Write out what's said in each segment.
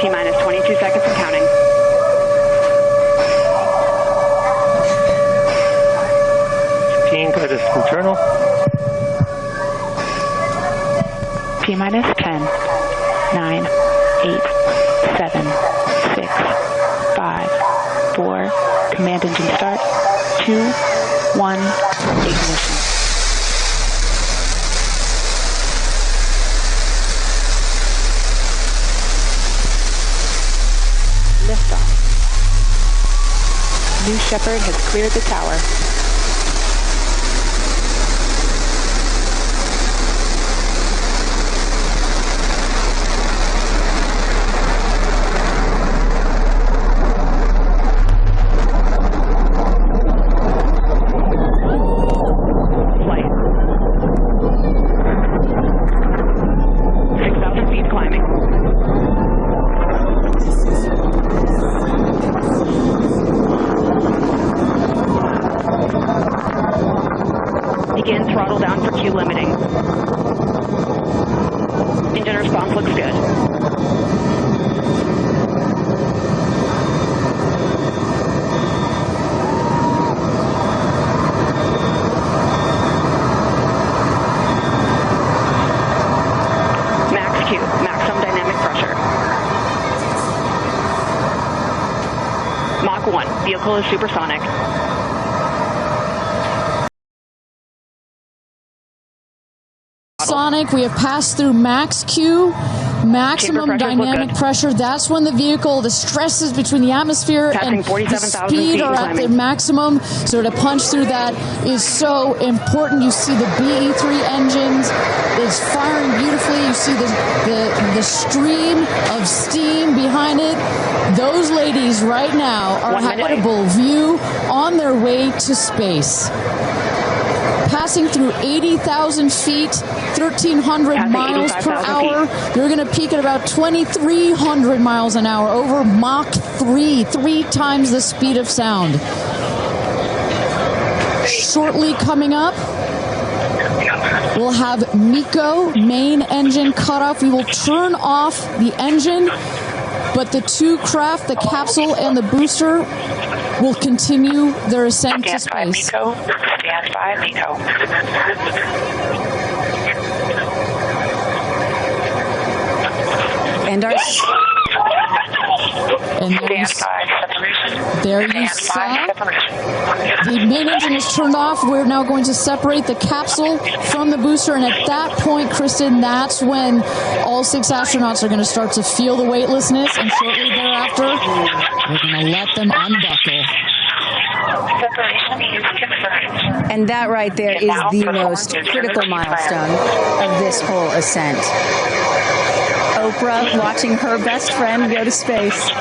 T-minus 22 seconds and counting. Guidance internal. T-minus 10, 9, 8, 7, 6, 5, 4, command engine start, 2, 1, ignition. Liftoff. New Shepard has cleared the tower. Begin throttle down for Q limiting. Engine response looks good. Max Q, maximum dynamic pressure. Mach 1, vehicle is supersonic. Sonic, we have passed through max Q, maximum dynamic pressure. That's when the vehicle, the stresses between the atmosphere and the speed are at their maximum. So to punch through that is so important. You see the BE3 engines is firing beautifully. You see the stream of steam behind it. Those ladies right now are a habitable view on their way to space. Passing through 80,000 feet, 1,300 miles per hour. They're going to peak at about 2,300 miles an hour over Mach 3, 3 times the speed of sound. Shortly coming up, we'll have MECO, main engine cutoff. We will turn off the engine, but the two craft, the capsule and the booster, will continue their ascent to space. Stand by, MECO. And there you saw the main engine is turned off. We're now going to separate the capsule from the booster, and at that point, Kristen, that's when all 6 astronauts are going to start to feel the weightlessness, and shortly thereafter, we're going to let them unbuckle. And that right there is the most critical milestone of this whole ascent. Oprah watching her best friend go to space.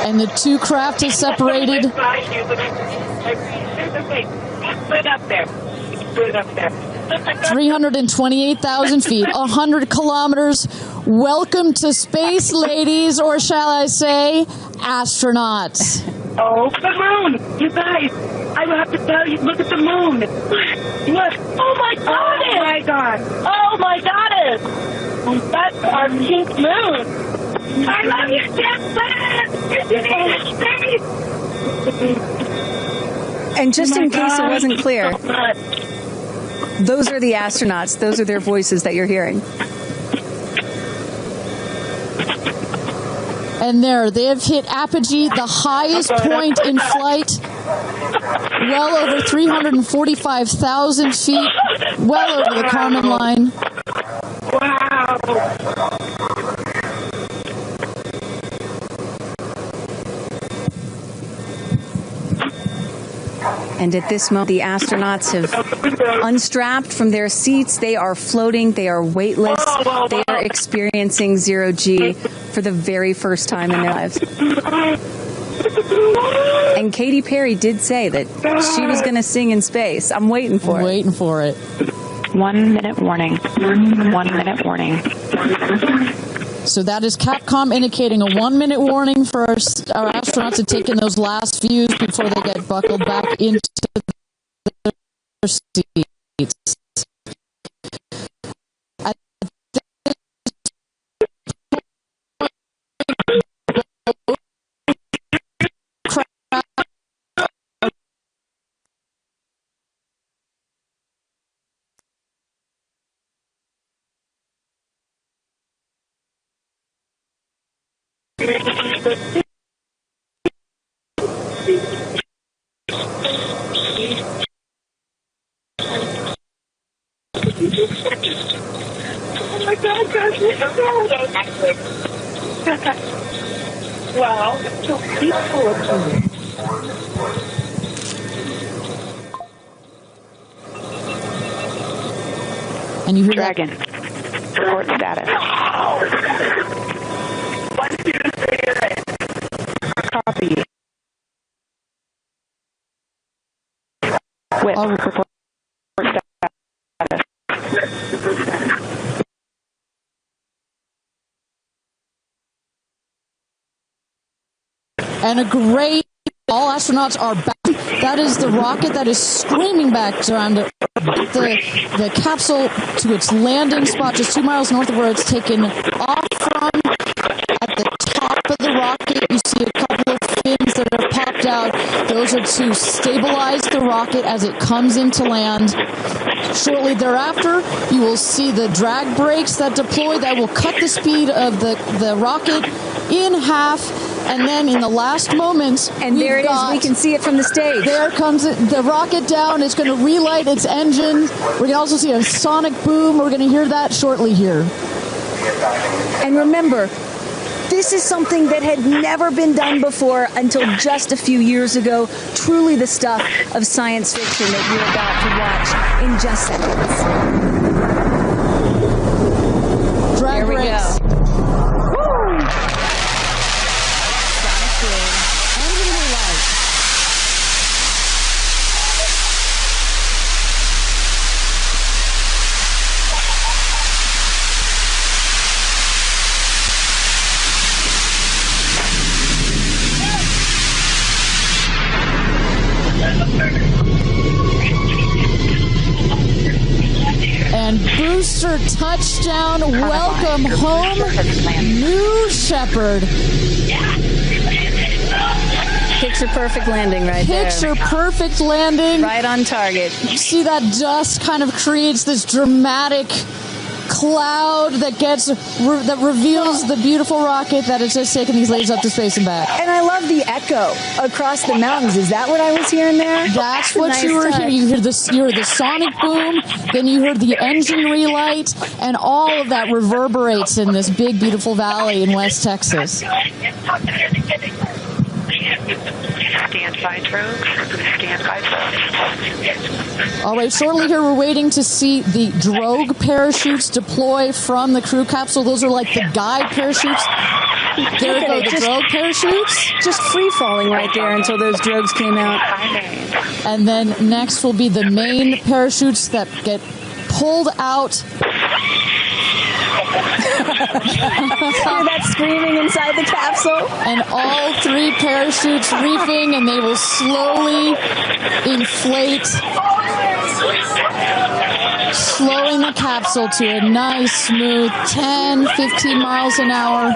And the two craft is separated. 328,000 feet, 100 kilometers. Welcome to space, ladies, or shall I say, astronauts. Oh, the moon! You guys, I have to tell you, look at the moon. Look. Oh, my God. Oh, my God. Oh, my goddess. That's our pink moon. I love you, Jackson. And just in case it wasn't clear, those are the astronauts. Those are their voices that you're hearing. And there, they have hit apogee, the highest point in flight, well over 345,000 feet, well over the Kármán line. Wow. And at this moment, the astronauts have unstrapped from their seats. They are floating. They are weightless. They are are experiencing zero G for the very first time in their lives. And Katy Perry did say that she was going to sing in space. I'm waiting for it. Waiting for it. 1 minute warning. 1 minute warning. So that is Capcom indicating a 1 minute warning for our astronauts to take in those last views before they get buckled back into their seats. Oh my God, gosh, wow, it's so peaceful up here. And you hear Dragon. Report status. Copy. Whip. Report status. And a great, all astronauts are back. That is the rocket that is screaming back around the capsule to its landing spot just 2 miles north of where it's taken off from. At the top of the rocket, you see a couple of fins that are popped out. Those are to stabilize the rocket as it comes into land. Shortly thereafter, you will see the drag brakes that deploy that will cut the speed of the rocket in half. And then in the last moments, and there it is. We can see it from the stage. There comes the rocket down. It's going to relight its engine. We're going to also see a sonic boom. We're going to hear that shortly here. And remember, this is something that had never been done before until just a few years ago. Truly the stuff of science fiction that you're about to watch in just seconds. Drag There we brakes. go. And booster touchdown, welcome home, New Shepard. Picture perfect landing right there. Picture perfect landing. Right on target. You see that dust kind of creates this dramatic cloud that reveals the beautiful rocket that has just taken these ladies up to space and back. And I love the echo across the mountains. Is that what I was hearing there? That's what nice you were touch. hearing. You heard the sonic boom, then you heard the engine relight, and all of that reverberates in this big, beautiful valley in West Texas. Stand by drogues. Stand by drogues. All right, shortly here we're waiting to see the drogue parachutes deploy from the crew capsule. Those are like the guide parachutes. There go the drogue parachutes. Just free falling right there until those drogues came out. And then next will be the main parachutes that get pulled out. Hear that screaming inside the capsule? And all three parachutes reefing, and they will slowly inflate, slowing the capsule to a nice, smooth 10, 15 miles an hour.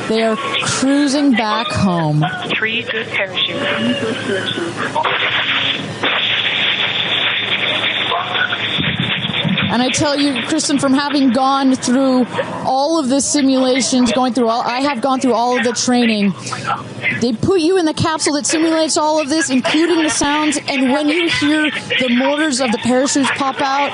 They are cruising back home. 3 good parachutes. And I tell you, Kristen, from having gone through all of the simulations, I have gone through all of the training. They put you in the capsule that simulates all of this, including the sounds, and when you hear the motors of the parachutes pop out,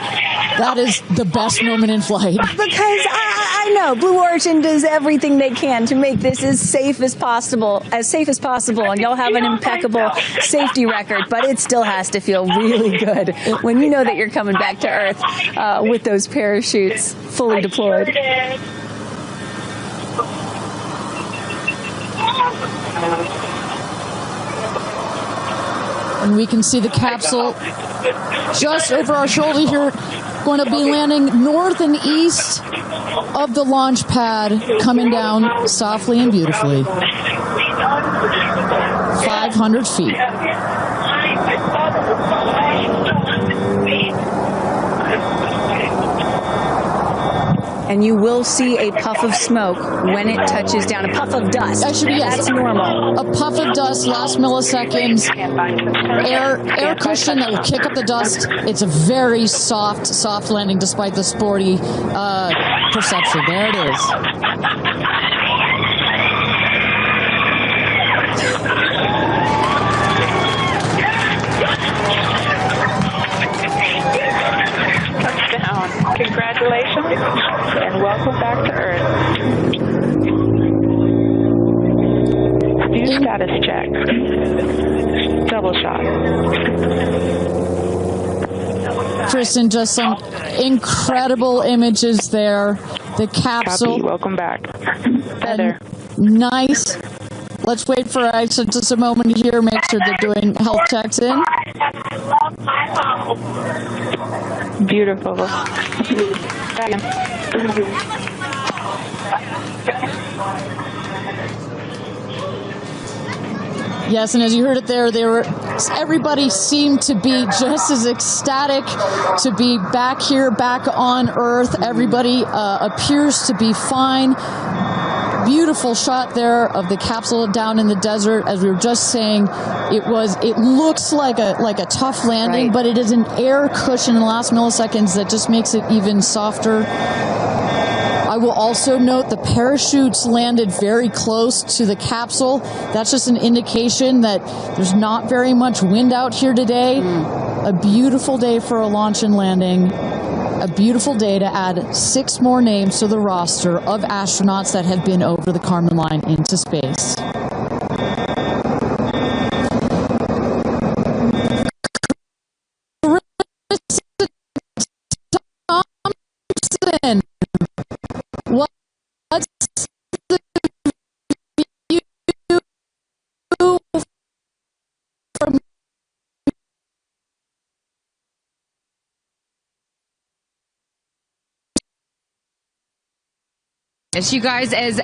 That is the best moment in flight. Because I know Blue Origin does everything they can to make this as safe as possible, and y'all have an impeccable safety record, but it still has to feel really good when you know that you're coming back to Earth with those parachutes fully deployed. And we can see the capsule just over our shoulder here, going to be landing north and east of the launch pad, coming down softly and beautifully. 500 feet. And you will see a puff of smoke when it touches down, a puff of dust. That's normal. A puff of dust, last milliseconds, air cushion that will kick up the dust. It's a very soft landing despite the sporty perception. There it is. Touchdown. Congratulations and welcome back to Earth. Do status check. Double shot. Kristen, just some incredible images there. The capsule. Copy. Welcome back. Heather. Nice. Let's wait for just a moment here. Make sure they're doing health checks in. Beautiful. Yes, and as you heard it there, everybody seemed to be just as ecstatic to be back here, back on Earth. Everybody appears to be fine. Beautiful shot there of the capsule down in the desert. As we were just saying, it looks like a tough landing, right, but it is an air cushion in the last milliseconds that just makes it even softer. I will also note the parachutes landed very close to the capsule. That's just an indication that there's not very much wind out here today. A beautiful day for a launch and landing. A beautiful day to add 6 more names to the roster of astronauts that have been over the Kármán line into space. Thompson, what's the view from you guys, as